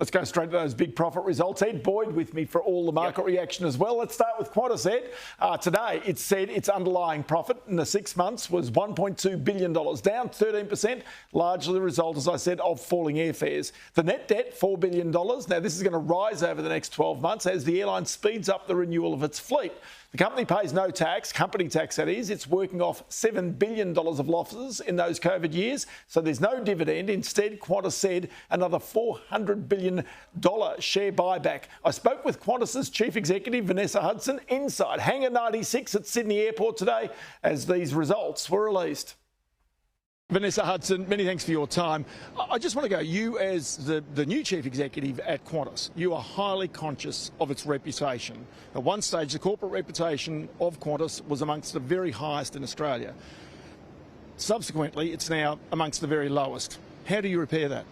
Let's go straight to those big profit results. Ed Boyd with me for all the market reaction as well. Let's start with Qantas, Ed. Today, it said its underlying profit in the 6 months was $1.2 billion, down 13%, largely the result, as I said, of falling airfares. The net debt, $4 billion. Now, this is going to rise over the next 12 months as the airline speeds up the renewal of its fleet. The company pays no tax, company tax that is. It's working off $7 billion of losses in those COVID years, so there's no dividend. Instead, Qantas said another $400 billion share buyback. I spoke with Qantas's Chief Executive Vanessa Hudson inside Hangar 96 at Sydney Airport today as these results were released. Vanessa Hudson, many thanks for your time. I just want to go, you as the new Chief Executive at Qantas, you are highly conscious of its reputation. At one stage, the corporate reputation of Qantas was amongst the very highest in Australia. Subsequently, it's now amongst the very lowest. How do you repair that?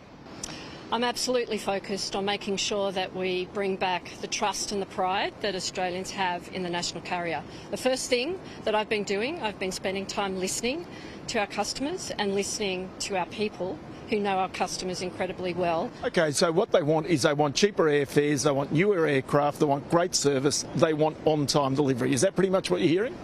I'm absolutely focused on making sure that we bring back the trust and the pride that Australians have in the national carrier. The first thing that I've been doing, I've been spending time listening to our customers and listening to our people who know our customers incredibly well. Okay, so what they want is they want cheaper airfares, they want newer aircraft, they want great service, they want on-time delivery. Is that pretty much what you're hearing?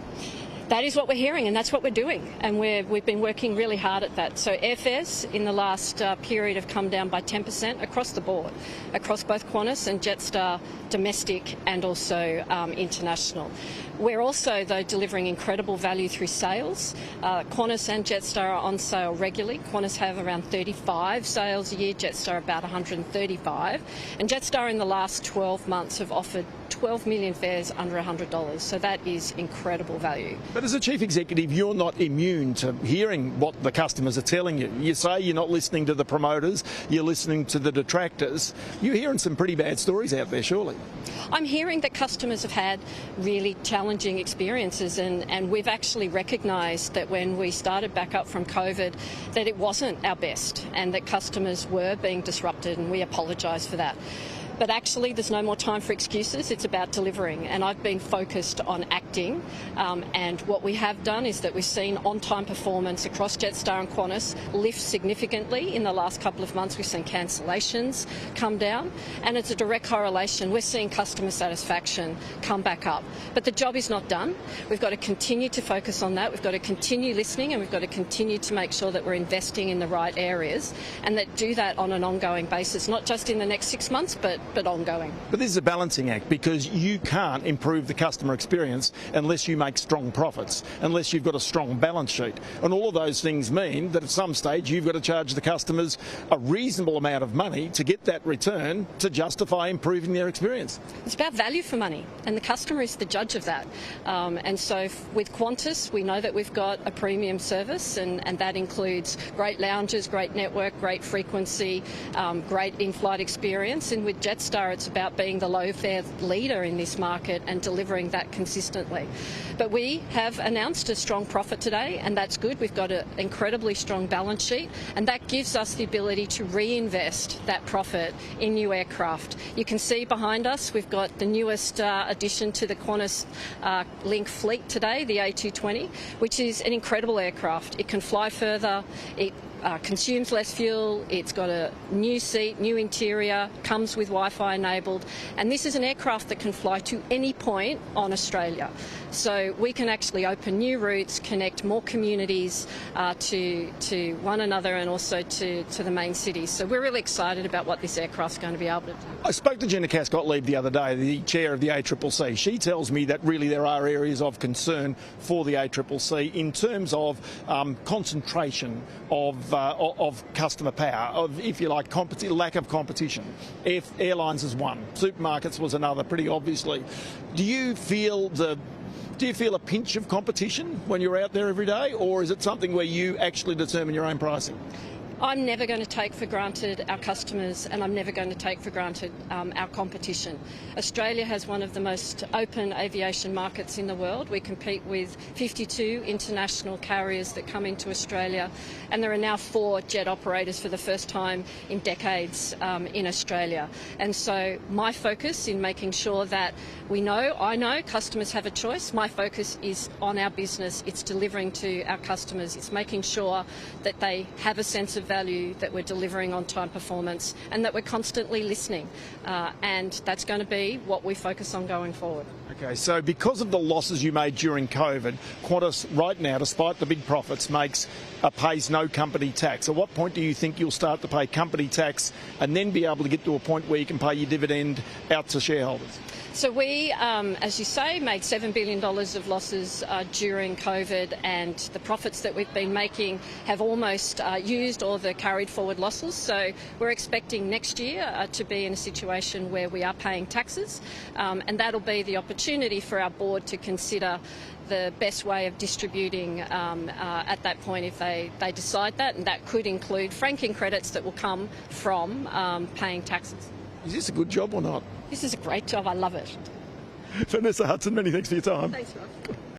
That is what we're hearing, and that's what we're doing, and we've been working really hard at that. So airfares in the last period have come down by 10% across the board, across both Qantas and Jetstar, domestic and also international. We're also, though, delivering incredible value through sales. Qantas and Jetstar are on sale regularly. Qantas have around 35 sales a year, Jetstar about 135. And Jetstar in the last 12 months have offered 12 million fares under $100. So that is incredible value. But as a Chief Executive, you're not immune to hearing what the customers are telling you. You say you're not listening to the promoters, you're listening to the detractors. You're hearing some pretty bad stories out there, surely. I'm hearing that customers have had really challenging experiences, and we've actually recognised that when we started back up from COVID that it wasn't our best and that customers were being disrupted, and we apologise for that. But actually, there's no more time for excuses. It's about delivering, and I've been focused on acting. And what we have done is that we've seen on-time performance across Jetstar and Qantas lift significantly in the last couple of months. We've seen cancellations come down, and it's a direct correlation. We're seeing customer satisfaction come back up. But the job is not done. We've got to continue to focus on that. We've got to continue listening, and we've got to continue to make sure that we're investing in the right areas, and that do that on an ongoing basis, not just in the next 6 months, but ongoing. But this is a balancing act, because you can't improve the customer experience unless you make strong profits, unless you've got a strong balance sheet. And all of those things mean that at some stage you've got to charge the customers a reasonable amount of money to get that return to justify improving their experience. It's about value for money, and the customer is the judge of that. And so with Qantas, we know that we've got a premium service, and that includes great lounges, great network, great frequency, great in-flight experience. And with Jetstar, it's about being the low-fare leader in this market and delivering that consistently. But we have announced a strong profit today, and that's good. We've got an incredibly strong balance sheet, and that gives us the ability to reinvest that profit in new aircraft. You can see behind us we've got the newest addition to the Qantas Link fleet today, the A220, which is an incredible aircraft. It can fly further, it consumes less fuel, it's got a new seat, new interior, comes with Wi-Fi enabled, and this is an aircraft that can fly to any point on Australia. So we can actually open new routes, connect more communities to one another, and also to the main cities. So we're really excited about what this aircraft's going to be able to do. I spoke to Jenna Cascott-Leib the other day, the chair of the ACCC. She tells me that really there are areas of concern for the ACCC in terms of concentration of customer power, of, if you like, lack of competition. Airlines is one, supermarkets was another, pretty obviously. Do you feel a pinch of competition when you're out there every day, or is it something where you actually determine your own pricing? I'm never going to take for granted our customers, and I'm never going to take for granted our competition. Australia has one of the most open aviation markets in the world. We compete with 52 international carriers that come into Australia, and there are now 4 jet operators for the first time in decades in Australia. And so my focus in making sure that I know customers have a choice. My focus is on our business. It's delivering to our customers. It's making sure that they have a sense of value, that we're delivering on-time performance, and that we're constantly listening. And that's going to be what we focus on going forward. Okay, so because of the losses you made during COVID, Qantas right now, despite the big profits, pays no company tax. At what point do you think you'll start to pay company tax and then be able to get to a point where you can pay your dividend out to shareholders? So we, as you say, made $7 billion of losses during COVID, and the profits that we've been making have almost used all the carried forward losses. So we're expecting next year to be in a situation where we are paying taxes, and that'll be the opportunity for our board to consider the best way of distributing at that point if they decide that, and that could include franking credits that will come from paying taxes. Is this a good job or not? This is a great job. I love it. Vanessa Hudson, many thanks for your time. Thanks, Rob.